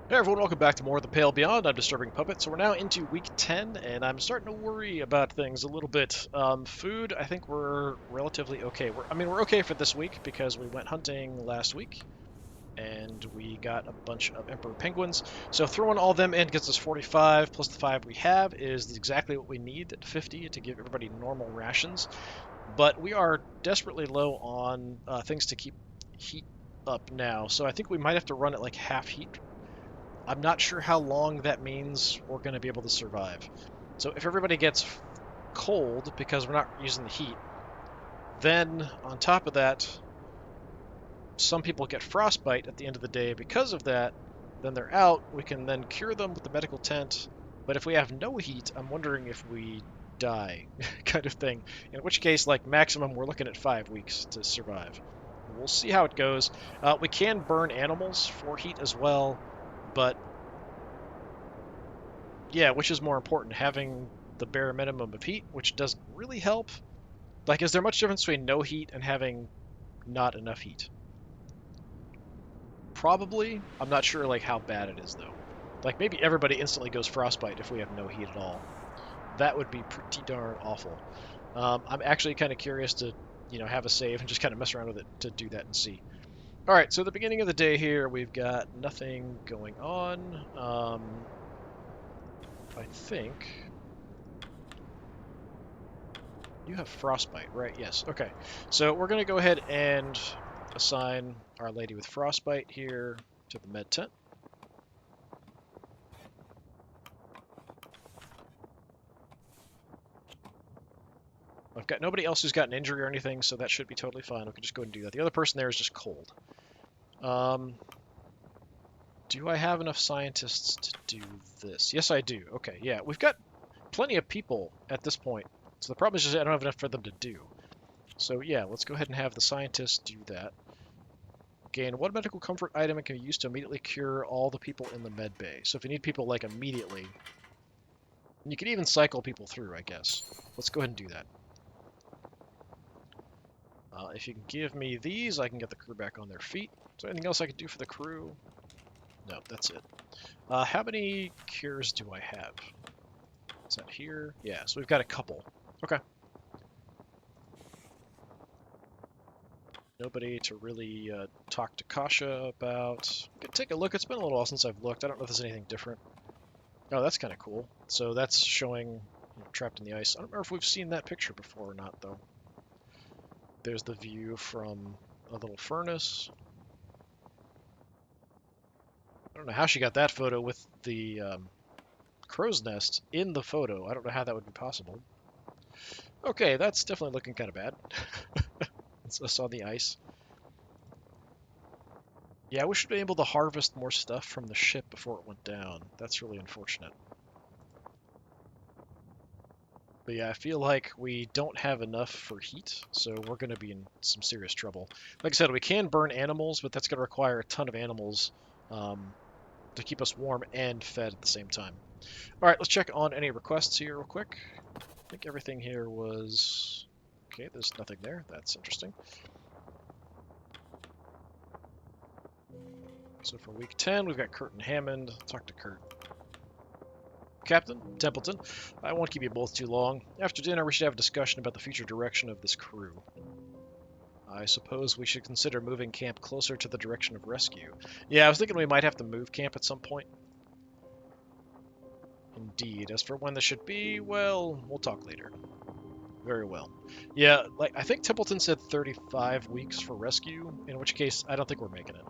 Hey everyone, welcome back to more of the Pale Beyond. I'm Disturbing Puppet. So we're now into week 10, and I'm starting to worry about things a little bit. Food, I think we're relatively okay. We're okay for this week because we went hunting last week, and we got a bunch of emperor penguins. So throwing all them in gets us 45, plus the 5 we have is exactly what we need at 50 to give everybody normal rations. But we are desperately low on things to keep heat up now, so I think we might have to run at like half heat. I'm not sure how long that means we're going to be able to survive. So if everybody gets cold because we're not using the heat, then on top of that, some people get frostbite at the end of the day because of that. Then they're out. We can then cure them with the medical tent. But if we have no heat, I'm wondering if we die, kind of thing. In which case, like maximum, we're looking at 5 weeks to survive. We'll see how it goes. We can burn animals for heat as well, but yeah, which is more important, having the bare minimum of heat, which doesn't really help? Like, is there much difference between no heat and having not enough heat? Probably. I'm not sure, like, how bad it is, though. Like, maybe everybody instantly goes frostbite if we have no heat at all. That would be pretty darn awful. I'm actually kind of curious to, have a save and just kind of mess around with it to do that and see. All right, so the beginning of the day here, we've got nothing going on. I think you have frostbite, right? Yes. Okay. So we're going to go ahead and assign our lady with frostbite here to the med tent. I've got nobody else who's got an injury or anything, so that should be totally fine. We can just go ahead and do that. The other person there is just cold. Um, do I have enough scientists to do this? Yes, I do. Okay, yeah. We've got plenty of people at this point. So the problem is just I don't have enough for them to do. So yeah, let's go ahead and have the scientists do that. Gain one medical comfort item and can be used to immediately cure all the people in the med bay. So if you need people like immediately, you can even cycle people through, I guess. Let's go ahead and do that. If you can give me these, I can get the crew back on their feet. Is there anything else I can do for the crew? No, that's it. How many cures do I have? Is that here? Yeah, so we've got a couple. Okay. Nobody to really talk to Kasha about. We can take a look. It's been a little while since I've looked. I don't know if there's anything different. Oh, that's kind of cool. So that's showing trapped in the ice. I don't remember if we've seen that picture before or not, though. There's the view from a little furnace. I don't know how she got that photo with the crow's nest in the photo. I don't know how that would be possible. Okay, that's definitely looking kind of bad. It's us on the ice. Yeah, we should be able to harvest more stuff from the ship before it went down. That's really unfortunate. But yeah, I feel like we don't have enough for heat, so we're going to be in some serious trouble. Like I said, we can burn animals, but that's going to require a ton of animals um, to keep us warm and fed at the same time. All right, let's check on any requests here real quick. I think everything here was... Okay, there's nothing there. That's interesting. So for week 10, we've got Kurt and Hammond. Talk to Kurt. Captain Templeton, I won't keep you both too long. After dinner, we should have a discussion about the future direction of this crew. I suppose we should consider moving camp closer to the direction of rescue. Yeah, I was thinking we might have to move camp at some point. Indeed. As for when this should be, well, we'll talk later. Very well. Yeah, like I think Templeton said 35 weeks for rescue, in which case I don't think we're making it.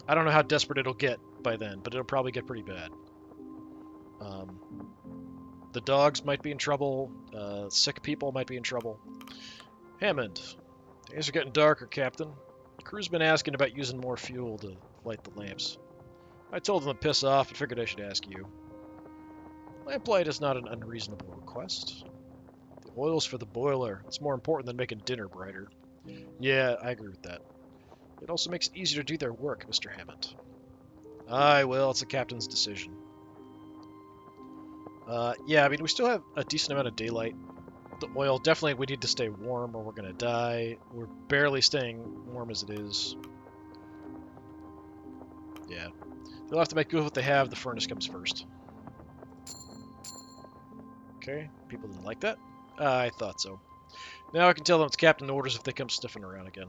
I don't know how desperate it'll get by then, but it'll probably get pretty bad. Um, the dogs might be in trouble. Sick people might be in trouble. Hammond, days are getting darker, Captain. The crew's been asking about using more fuel to light the lamps. I told them to piss off and figured I should ask you. Lamplight is not an unreasonable request. The oil's for the boiler. It's more important than making dinner brighter. Yeah, I agree with that. It also makes it easier to do their work, Mr. Hammond. Aye, well, it's the captain's decision. Yeah, I mean, we still have a decent amount of daylight. The oil, definitely we need to stay warm or we're going to die. We're barely staying warm as it is. Yeah. They'll have to make good with what they have. The furnace comes first. Okay, people didn't like that. I thought so. Now I can tell them it's captain orders if they come sniffing around again.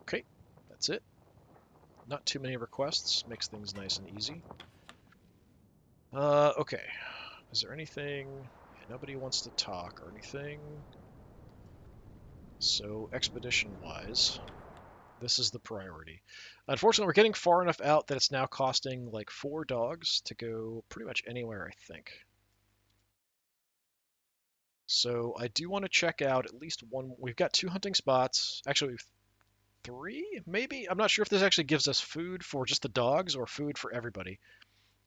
Okay, that's it. Not too many requests. Makes things nice and easy. Okay. Is there anything... Yeah, nobody wants to talk or anything. So, expedition-wise, this is the priority. Unfortunately, we're getting far enough out that it's now costing like 4 dogs to go pretty much anywhere, I think. So I do want to check out at least one. We've got 2 hunting spots. Actually, we've 3, maybe? I'm not sure if this actually gives us food for just the dogs or food for everybody.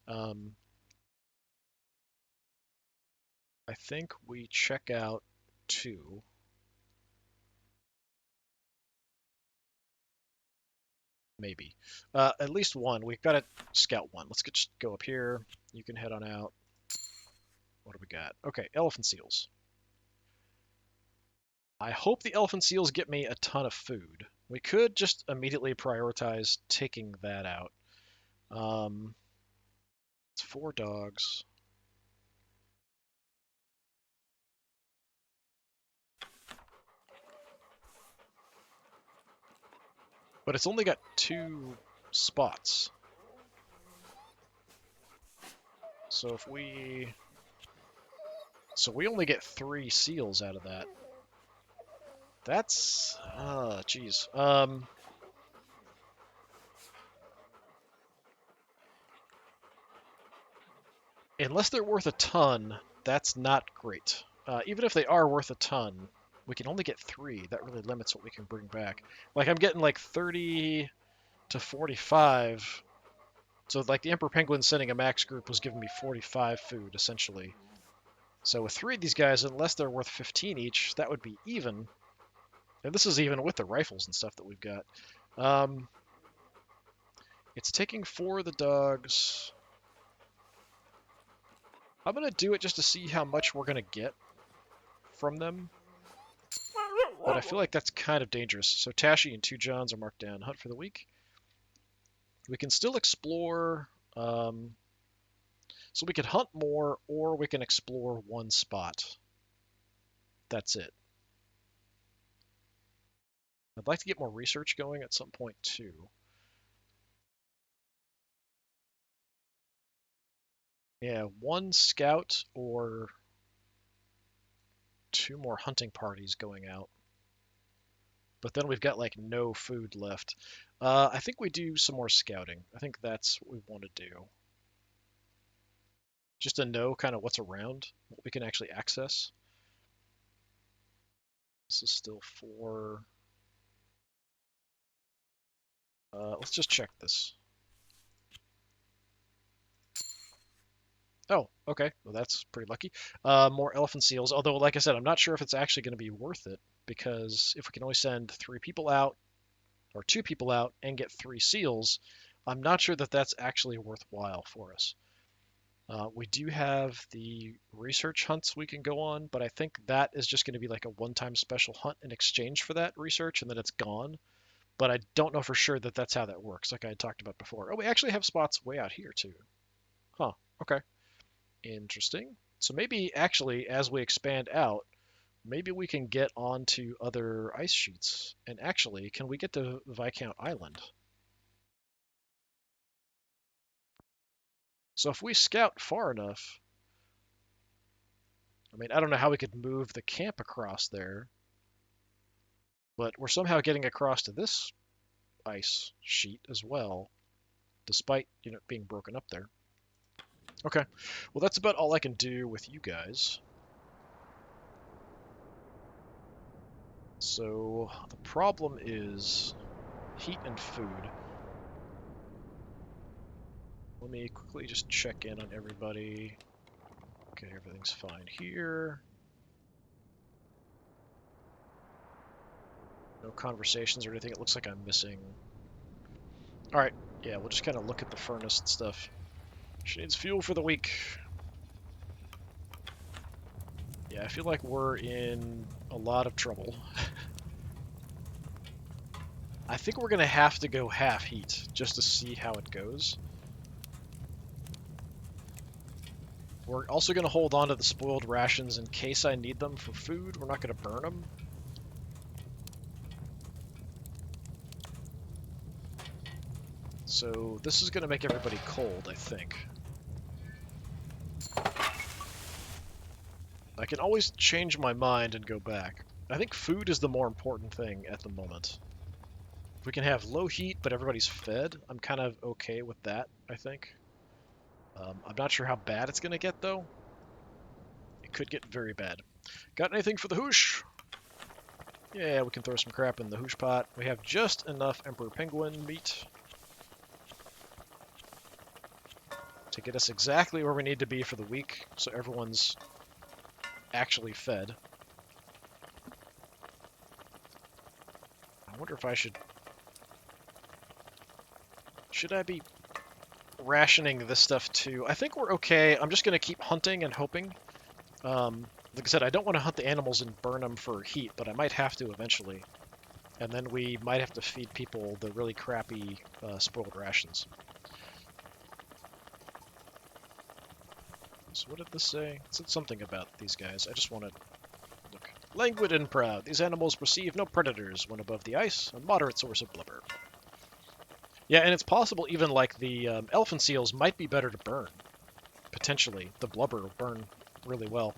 Um, I think we check out 2. Maybe. At least 1. We've got to scout 1. Let's just go up here. You can head on out. What do we got? Okay, elephant seals. I hope the elephant seals get me a ton of food. We could just immediately prioritize taking that out. It's 4 dogs. But it's only got 2 spots. So if we... So we only get 3 seals out of that. That's... geez. Unless they're worth a ton, that's not great. Even if they are worth a ton, we can only get 3. That really limits what we can bring back. Like, I'm getting like 30 to 45. So, like, the Emperor Penguin sending a max group was giving me 45 food, essentially. So with 3 of these guys, unless they're worth 15 each, that would be even. And this is even with the rifles and stuff that we've got. It's taking 4 of the dogs. I'm going to do it just to see how much we're going to get from them. But I feel like that's kind of dangerous. So Tashi and 2 Johns are marked down. Hunt for the week. We can still explore. So we could hunt more, or we can explore 1 spot. That's it. I'd like to get more research going at some point, too. Yeah, 1 scout or 2 more hunting parties going out. But then we've got like no food left. I think we do some more scouting. I think that's what we want to do. Just to know kind of what's around, what we can actually access. This is still 4. Let's just check this. Oh, okay. Well, that's pretty lucky. More elephant seals. Although, like I said, I'm not sure if it's actually going to be worth it because if we can only send 3 people out or 2 people out and get 3 seals, I'm not sure that that's actually worthwhile for us. We do have the research hunts we can go on, but I think that is just going to be like a one-time special hunt in exchange for that research, and then it's gone. But I don't know for sure that that's how that works, like I had talked about before. Oh, we actually have spots way out here, too. Huh, okay. Interesting. So maybe, actually, as we expand out, maybe we can get onto other ice sheets. And actually, can we get to Viscount Island? So if we scout far enough, I mean, I don't know how we could move the camp across there, but we're somehow getting across to this ice sheet as well, despite, being broken up there. Okay, well, that's about all I can do with you guys. So the problem is heat and food. Let me quickly just check in on everybody. Okay, everything's fine here. No conversations or anything it looks like I'm missing. Alright, yeah, we'll just kind of look at the furnace and stuff. She needs fuel for the week. Yeah, I feel like we're in a lot of trouble. I think we're going to have to go half heat just to see how it goes. We're also going to hold on to the spoiled rations in case I need them for food. We're not going to burn them. So this is going to make everybody cold, I think. I can always change my mind and go back. I think food is the more important thing at the moment. If we can have low heat, but everybody's fed, I'm kind of okay with that, I think. I'm not sure how bad it's going to get, though. It could get very bad. Got anything for the hoosh? Yeah, we can throw some crap in the hoosh pot. We have just enough Emperor Penguin meat to get us exactly where we need to be for the week, so everyone's actually fed. I wonder if I should... Should I be rationing this stuff too? I think we're okay. I'm just going to keep hunting and hoping. Like I said, I don't want to hunt the animals and burn them for heat, but I might have to eventually. And then we might have to feed people the really crappy spoiled rations. So what did this say? It said something about these guys. I just want to look. Languid and proud. These animals perceive no predators when above the ice, a moderate source of blubber. Yeah, and it's possible even like the elephant seals might be better to burn. Potentially. The blubber will burn really well.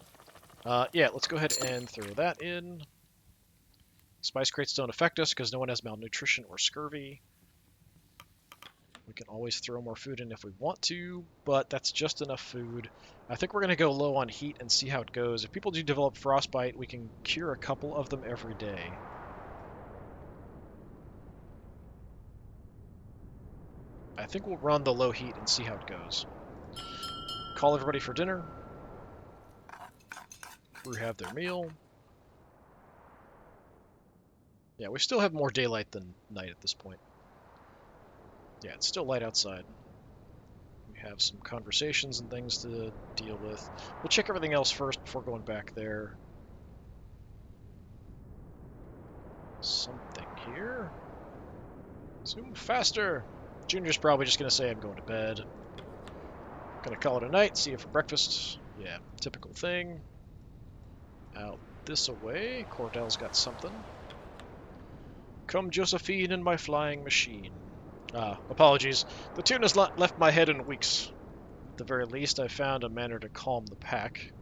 Yeah, let's go ahead and throw that in. Spice crates don't affect us because no one has malnutrition or scurvy. We can always throw more food in if we want to, but that's just enough food. I think we're going to go low on heat and see how it goes. If people do develop frostbite, we can cure a couple of them every day. I think we'll run the low heat and see how it goes. Call everybody for dinner. Crew have their meal. Yeah, we still have more daylight than night at this point. Yeah, it's still light outside. We have some conversations and things to deal with. We'll check everything else first before going back there. Something here. Zoom faster. Junior's probably just going to say I'm going to bed. Gonna call it a night, see you for breakfast. Yeah, typical thing. Out this away. Cordell's got something. Come Josephine in my flying machine. Apologies. The tune has left my head in weeks. At the very least, I found a manner to calm the pack.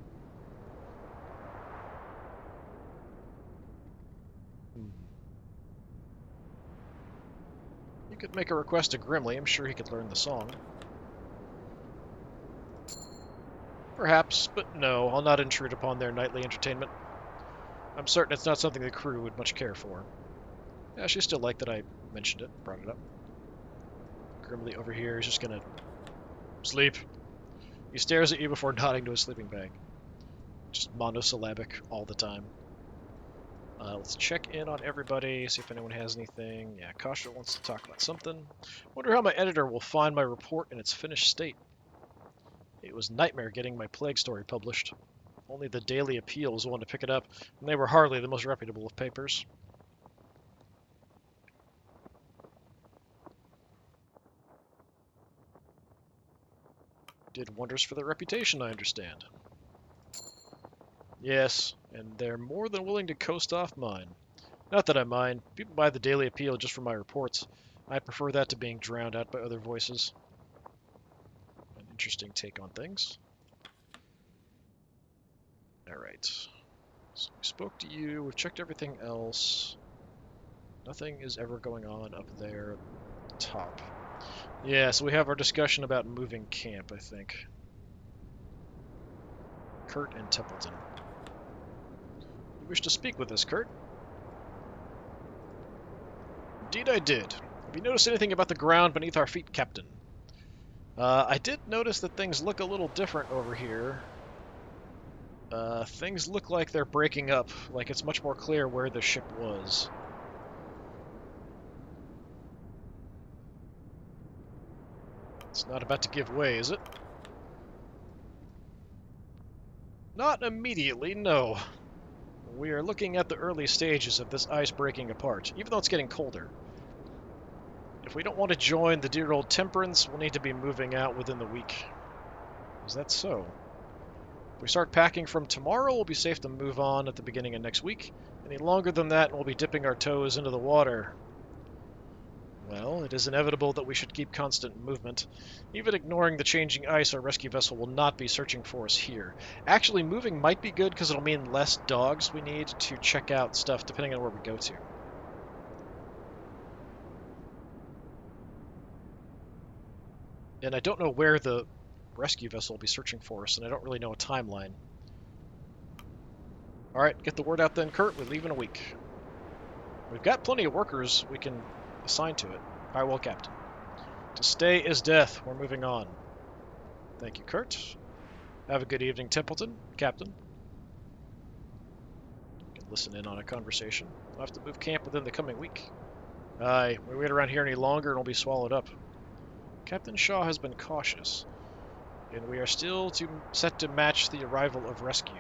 You could make a request to Grimly. I'm sure he could learn the song. Perhaps, but no, I'll not intrude upon their nightly entertainment. I'm certain it's not something the crew would much care for. Yeah, she still liked that I mentioned it, brought it up. Grimly over here is just gonna sleep. He stares at you before nodding to his sleeping bag. Just monosyllabic all the time. Let's check in on everybody, see if anyone has anything. Yeah, Kasha wants to talk about something. Wonder how my editor will find my report in its finished state. It was a nightmare getting my plague story published. Only the Daily Appeal was the one to pick it up, and they were hardly the most reputable of papers. Did wonders for their reputation, I understand. Yes, and they're more than willing to coast off mine. Not that I mind. People buy the Daily Appeal just for my reports. I prefer that to being drowned out by other voices. An interesting take on things. Alright. So we spoke to you, we've checked everything else. Nothing is ever going on up there at the top. Yeah, so we have our discussion about moving camp, I think. Kurt and Templeton. You wish to speak with us, Kurt? Indeed I did. Have you noticed anything about the ground beneath our feet, Captain? I did notice that things look a little different over here. Things look like they're breaking up, like it's much more clear where the ship was. It's not about to give way, is it? Not immediately, no. We are looking at the early stages of this ice breaking apart, even though it's getting colder. if we don't want to join the dear old Temperance, we'll need to be moving out within the week. Is that so? If we start packing from tomorrow, we'll be safe to move on at the beginning of next week. Any longer than that, and we'll be dipping our toes into the water. Well, it is inevitable that we should keep constant movement. Even ignoring the changing ice, our rescue vessel will not be searching for us here. Actually, moving might be good because it'll mean less dogs we need to check out stuff depending on where we go to. And I don't know where the rescue vessel will be searching for us, and I don't really know a timeline. Alright, get the word out then, Kurt. We leave in a week. We've got plenty of workers we can assign to it. I will, Captain. To stay is death. We're moving on. Thank you, Kurt. Have a good evening, Templeton. Captain. You can listen in on a conversation. We'll have to move camp within the coming week. Aye, we wait around here any longer and we'll be swallowed up. Captain Shaw has been cautious, and we are still set to match the arrival of rescue.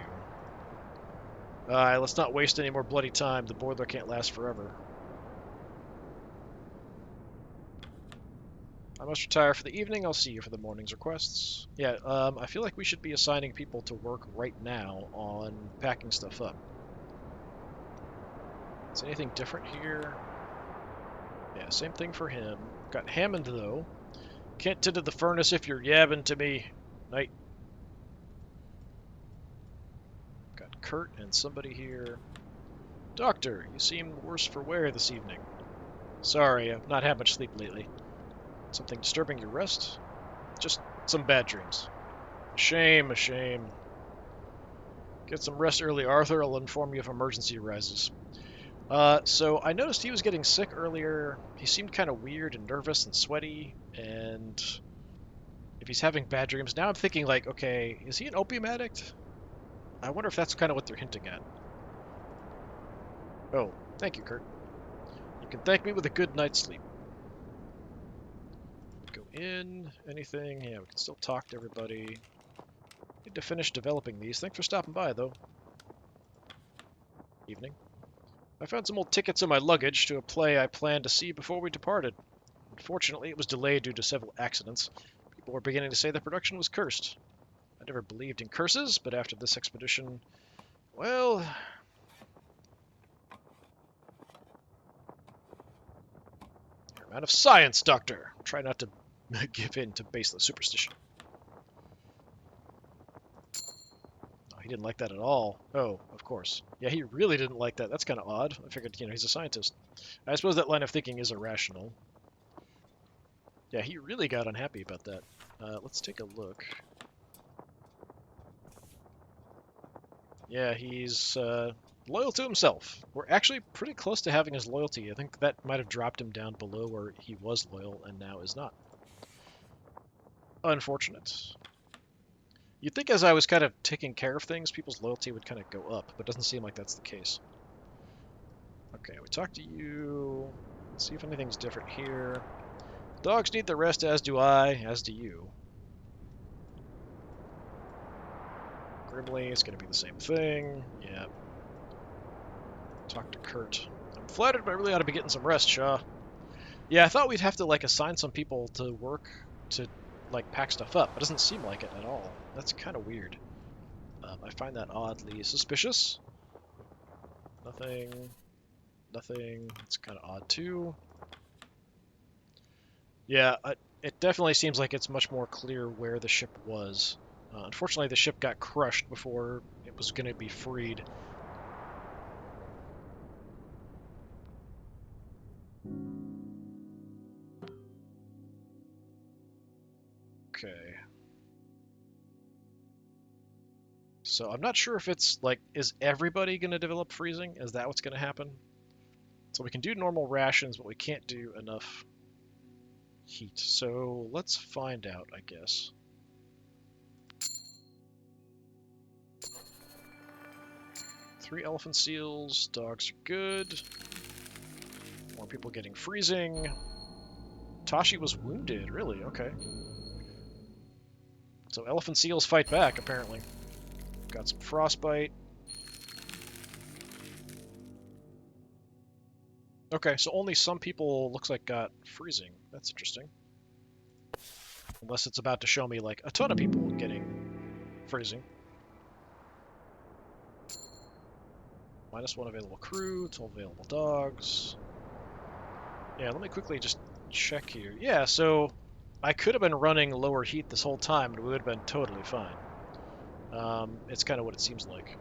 Aye, let's not waste any more bloody time. The boiler can't last forever. I must retire for the evening. I'll see you for the morning's requests. Yeah, I feel like we should be assigning people to work right now on packing stuff up. Is anything different here? Yeah, same thing for him. Got Hammond, though. Can't tend to the furnace if you're yabbing to me. Night. Got Kurt and somebody here. Doctor, you seem worse for wear this evening. Sorry, I've not had much sleep lately. Something disturbing your rest? Just some bad dreams. A shame, a shame. Get some rest early, Arthur. I'll inform you if emergency arises. So I noticed he was getting sick earlier. He seemed kind of weird and nervous and sweaty, and if he's having bad dreams, now I'm thinking like, okay, is he an opium addict? I wonder if that's kind of what they're hinting at. Oh, thank you, Kurt. You can thank me with a good night's sleep. Go in, anything? Yeah, we can still talk to everybody. Need to finish developing these. Thanks for stopping by, though. Evening. I found some old tickets in my luggage to a play I planned to see before we departed. Unfortunately, it was delayed due to several accidents. People were beginning to say the production was cursed. I never believed in curses, but after this expedition, well... You're a man of science, Doctor. Try not to give in to baseless superstition. He didn't like that at all. Oh, of course. Yeah, he really didn't like that. That's kind of odd. I figured, he's a scientist. I suppose that line of thinking is irrational. Yeah, he really got unhappy about that. Let's take a look. Yeah, he's loyal to himself. We're actually pretty close to having his loyalty. I think that might have dropped him down below where he was loyal and now is not. Unfortunate. You'd think as I was kind of taking care of things, people's loyalty would kind of go up, but it doesn't seem like that's the case. Okay, we talked to you. Let's see if anything's different here. Dogs need the rest, as do I, as do you. Grimly, it's going to be the same thing. Yeah. Talk to Kurt. I'm flattered, but I really ought to be getting some rest, Shaw. Yeah, I thought we'd have to, assign some people to work to pack stuff up. It doesn't seem like it at all. That's kind of weird. I find that oddly suspicious. Nothing. Nothing. It's kind of odd too. Yeah, it definitely seems like it's much more clear where the ship was. Unfortunately, the ship got crushed before it was going to be freed. Okay. So I'm not sure if it's is everybody going to develop freezing? Is that what's going to happen? So we can do normal rations, but we can't do enough heat. So let's find out, I guess. Three elephant seals. Dogs are good. More people getting freezing. Tashi was wounded, really? Okay. So elephant seals fight back, apparently. Got some frostbite. Okay, so only some people looks like got freezing. That's interesting. Unless it's about to show me like a ton of people getting freezing. -1 available crew, 12 available dogs. Yeah, let me quickly just check here. Yeah, so I could have been running lower heat this whole time and we would have been totally fine. It's kind of what it seems like.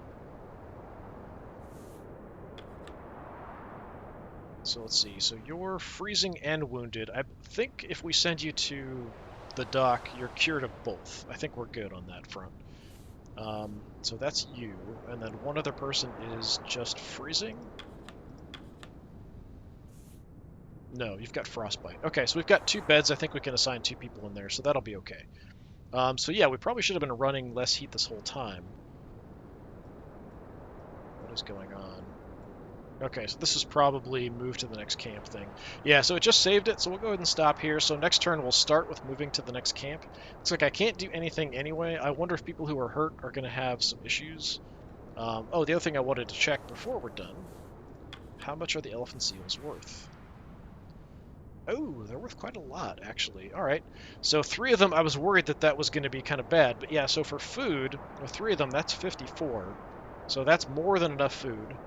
So let's see. So you're freezing and wounded. I think if we send you to the dock, you're cured of both. I think we're good on that front. So that's you, and then one other person is just freezing. No, you've got frostbite. Okay, so we've got 2 beds. I think we can assign 2 people in there, so that'll be okay. So yeah, we probably should have been running less heat this whole time. What is going on? Okay, so this is probably move to the next camp thing. Yeah, so it just saved it, so we'll go ahead and stop here. So next turn we'll start with moving to the next camp. Looks like I can't do anything anyway. I wonder if people who are hurt are going to have some issues. Oh, the other thing I wanted to check before we're done. How much are the elephant seals worth? Oh, they're worth quite a lot, actually. All right. So 3 of them, I was worried that that was going to be kind of bad. But yeah, so for food, with 3 of them, that's 54. So that's more than enough food.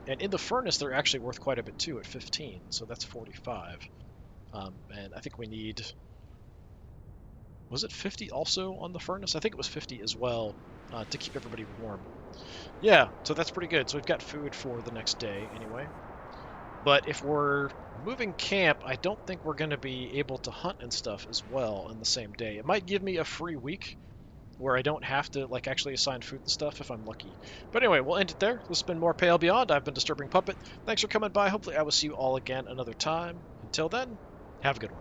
And in the furnace, they're actually worth quite a bit too at 15, so that's 45. And I think we need... Was it 50 also on the furnace? I think it was 50 as well to keep everybody warm. Yeah, so that's pretty good. So we've got food for the next day anyway. But if we're moving camp, I don't think we're going to be able to hunt and stuff as well in the same day. It might give me a free week where I don't have to like actually assign food and stuff if I'm lucky. But anyway, we'll end it there. This has been more Pale Beyond. I've been Disturbing Puppet. Thanks for coming by. Hopefully I will see you all again another time. Until then, have a good one.